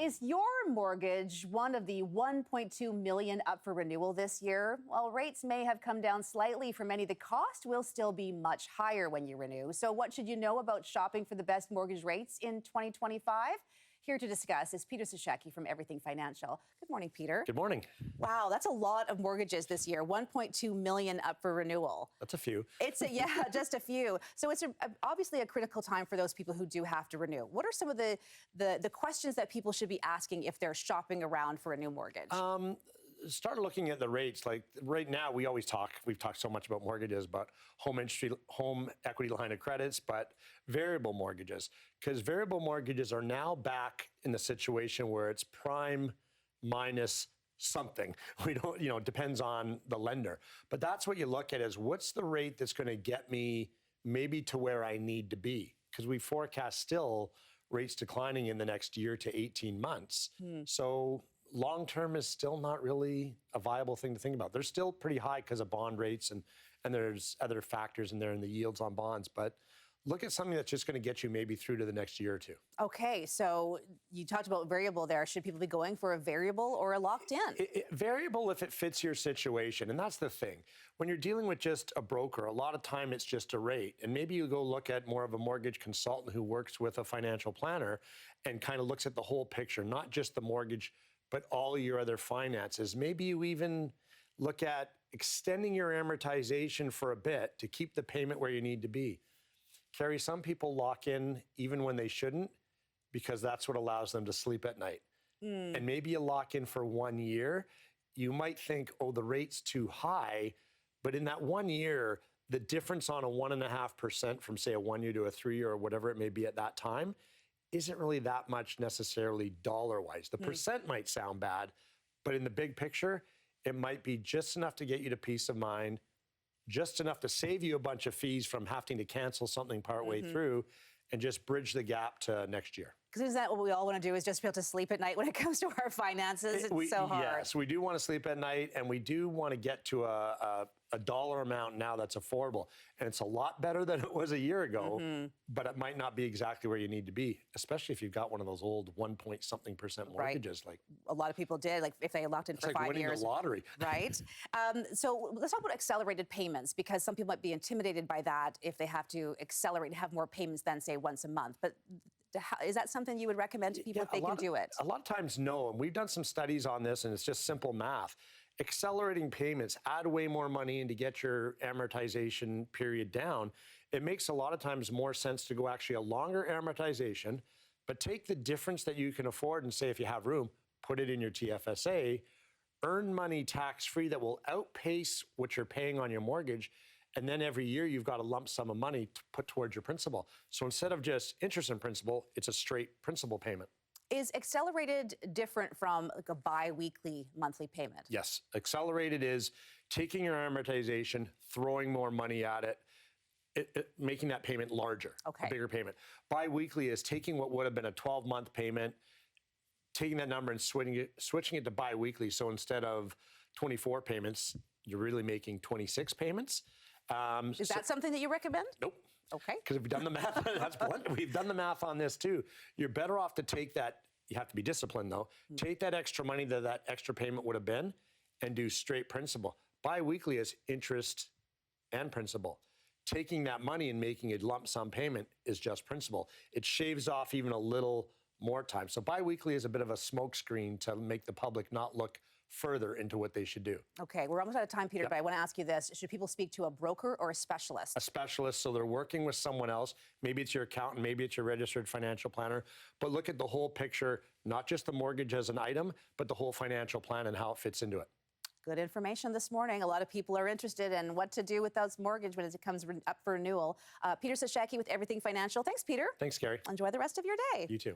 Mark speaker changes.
Speaker 1: is your mortgage one of the 1.2 million up for renewal this year? While rates may have come down slightly for many, the cost will still be much higher when you renew. So what should you know about shopping for the best mortgage rates in 2025? Here to discuss is Peter Sashecki from Everything Financial. Good morning, Peter.
Speaker 2: Good morning.
Speaker 1: Wow, that's a lot of mortgages this year. 1.2 million up for renewal.
Speaker 2: That's a few.
Speaker 1: Yeah, just a few. So it's obviously a critical time for those people who do have to renew. What are some of the questions that people should be asking if they're shopping around for a new mortgage?
Speaker 2: Start looking at the rates. Like right now, we've talked so much about mortgages, but home equity line of credits, but variable mortgages, because variable mortgages are now back in the situation where it's prime minus something. We don't, it depends on the lender, but that's what you look at is what's the rate that's going to get me maybe to where I need to be, because we forecast still rates declining in the next year to 18 months. So long-term is still not really a viable thing to think about. They're still pretty high because of bond rates and there's other factors in there in the yields on bonds. But look at something that's just going to get you maybe through to the next year or two. Okay,
Speaker 1: so you talked about variable there. Should people be going for a variable or a locked-in?
Speaker 2: Variable if it fits your situation, and that's the thing. When you're dealing with just a broker, a lot of time it's just a rate, and maybe you go look at more of a mortgage consultant who works with a financial planner and kind of looks at the whole picture, not just the mortgage, but all of your other finances. Maybe you even look at extending your amortization for a bit to keep the payment where you need to be. Carrie, some people lock in even when they shouldn't because that's what allows them to sleep at night. And maybe you lock in for 1 year. You might think, oh, the rate's too high, but in that 1 year, the difference on a 1.5% from say a 1 year to a 3 year or whatever it may be at that time isn't really that much necessarily dollar-wise. The percent might sound bad, but in the big picture, it might be just enough to get you to peace of mind, just enough to save you a bunch of fees from having to cancel something partway through and just bridge the gap to next year.
Speaker 1: Because isn't that what we all want to do, is just be able to sleep at night when it comes to our finances? It's so hard.
Speaker 2: Yes, we do want to sleep at night, and we do want to get to a dollar amount now that's affordable. And it's a lot better than it was a year ago, but it might not be exactly where you need to be, especially if you've got one of those old 1-point-something% mortgages. Like
Speaker 1: a lot of people did, like if they locked in for 5 years.
Speaker 2: It's like winning the lottery.
Speaker 1: Right. So let's talk about accelerated payments, because some people might be intimidated by that if they have to accelerate and have more payments than, say, once a month. But is that something you would recommend to people if they can do it?
Speaker 2: A lot of times, no. And we've done some studies on this, and it's just simple math. Accelerating payments, add way more money in to get your amortization period down. It makes a lot of times more sense to go actually a longer amortization, but take the difference that you can afford and say, if you have room, put it in your TFSA, earn money tax-free that will outpace what you're paying on your mortgage. And then every year you've got a lump sum of money to put towards your principal. So instead of just interest and principal, it's a straight principal payment.
Speaker 1: Is accelerated different from like a bi-weekly monthly payment?
Speaker 2: Yes. Accelerated is taking your amortization, throwing more money at it, making that payment larger, a bigger payment. Bi-weekly is taking what would have been a 12-month payment, taking that number and switching it to bi-weekly. So instead of 24 payments, you're really making 26 payments.
Speaker 1: Is that something that you recommend?
Speaker 2: Nope.
Speaker 1: Okay.
Speaker 2: Because we've done the math. That's blunt. We've done the math on this too. You're better off to take that. You have to be disciplined though. Take that extra money that extra payment would have been, and do straight principal. Bi-weekly is interest and principal. Taking that money and making a lump sum payment is just principal. It shaves off even a little more time. So bi-weekly is a bit of a smokescreen to make the public not look further into what they should do.
Speaker 1: Okay, we're almost out of time, Peter, but I want to ask you this. Should people speak to a broker or a specialist?
Speaker 2: A specialist, so they're working with someone else. Maybe it's your accountant, maybe it's your registered financial planner, but look at the whole picture, not just the mortgage as an item, but the whole financial plan and how it fits into it.
Speaker 1: Good information this morning. A lot of people are interested in what to do with those mortgage when it comes up for renewal. Peter Sashecki with Everything Financial. Thanks, Peter.
Speaker 2: Thanks, Gary.
Speaker 1: Enjoy the rest of your day.
Speaker 2: You too.